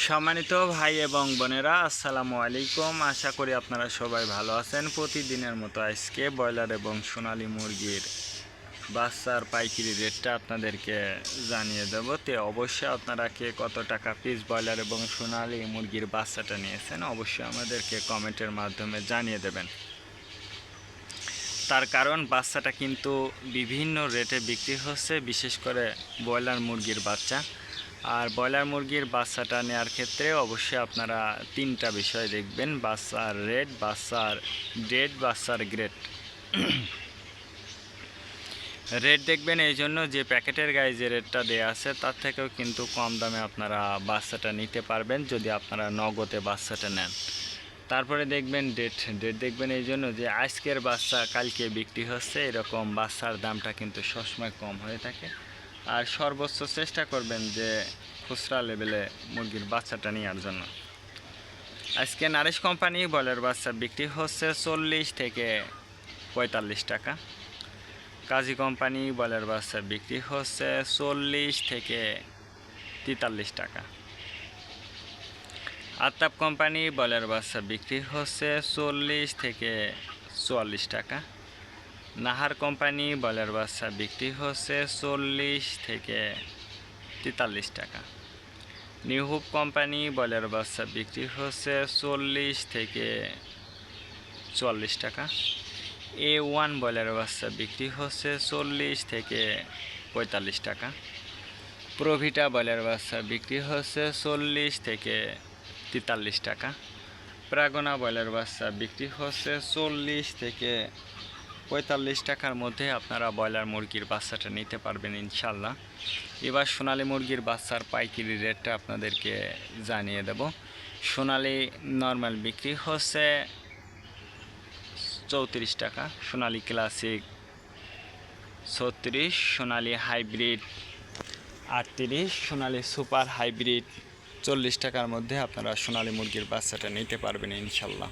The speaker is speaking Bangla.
সম্মানিত ভাই এবং বোনেরা, আসসালামু আলাইকুম। আশা করি আপনারা সবাই ভালো আছেন। প্রতিদিনের মতো আজকে ব্রয়লার এবং সোনালী মুরগির বাচ্চার পাইকারি রেটটা আপনাদেরকে জানিয়ে দেব। তে অবশ্যই আপনারা কে কত টাকা পিস ব্রয়লার এবং সোনালী মুরগির বাচ্চাটা নিয়েছেন অবশ্যই আমাদেরকে কমেন্টের মাধ্যমে জানিয়ে দেবেন। তার কারণ বাচ্চাটা কিন্তু বিভিন্ন রেটে বিক্রি হচ্ছে, বিশেষ করে ব্রয়লার মুরগির বাচ্চা। আর ব্রয়লার মুরগির বাচ্চাটা নেওয়ার ক্ষেত্রে অবশ্যই আপনারা তিনটা বিষয় দেখবেন: বাচ্চার রেট, বাচ্চার ডেট, বাচ্চার গ্রেড। রেট দেখবেন এই জন্য যে প্যাকেটের গায়ে যে রেটটা দেওয়া আছে তার থেকেও কিন্তু কম দামে আপনারা বাচ্চাটা নিতে পারবেন যদি আপনারা নগদে বাচ্চাটা নেন। তারপরে দেখবেন ডেট দেখবেন এই জন্য যে আজকের বাচ্চা কালকে বিক্রি হচ্ছে, এরকম বাচ্চার দামটা কিন্তু সবসময় কম হয়ে থাকে। আর সর্বোচ্চ চেষ্টা করবেন যে খুচরা লেভেলে মুরগির বাচ্চাটা নেওয়ার জন্য। আজকে নারিশ কোম্পানি ব্রয়লার বাচ্চা বিক্রি হচ্ছে 40 থেকে 45 টাকা। কাজী কোম্পানি ব্রয়লার বাচ্চা বিক্রি হচ্ছে 40 থেকে 43 টাকা। আতাপ কোম্পানি ব্রয়লার বাচ্চা বিক্রি হচ্ছে 40 থেকে 44 টাকা। নাহার কোম্পানি ব্রয়লার বাচ্চা বিক্রি হচ্ছে 40 থেকে 43 টাকা। নিউ হোপ কোম্পানি ব্রয়লার বাচ্চা বিক্রি হচ্ছে 40 থেকে 44 টাকা। A1 ব্রয়লার বাচ্চা বিক্রি হচ্ছে 40 থেকে 45 টাকা। প্রভিটা ব্রয়লার বাচ্চা বিক্রি হচ্ছে 40 থেকে 43 টাকা। প্রাগনা ব্রয়লার বাচ্চা বিক্রি হচ্ছে 40 থেকে 45 টাকার মধ্যে আপনারা ব্রয়লার মুরগির বাচ্চাটা নিতে পারবেন ইনশাল্লাহ। এবার সোনালী মুরগির বাচ্চার পাইকারি রেটটা আপনাদেরকে জানিয়ে দেব। সোনালী নর্মাল বিক্রি হচ্ছে 34 টাকা, সোনালী ক্লাসিক 36, সোনালী হাইব্রিড 38, সোনালী সুপার হাইব্রিড 40 টাকার মধ্যে আপনারা সোনালী মুরগির বাচ্চাটা নিতে পারবেন ইনশাল্লাহ।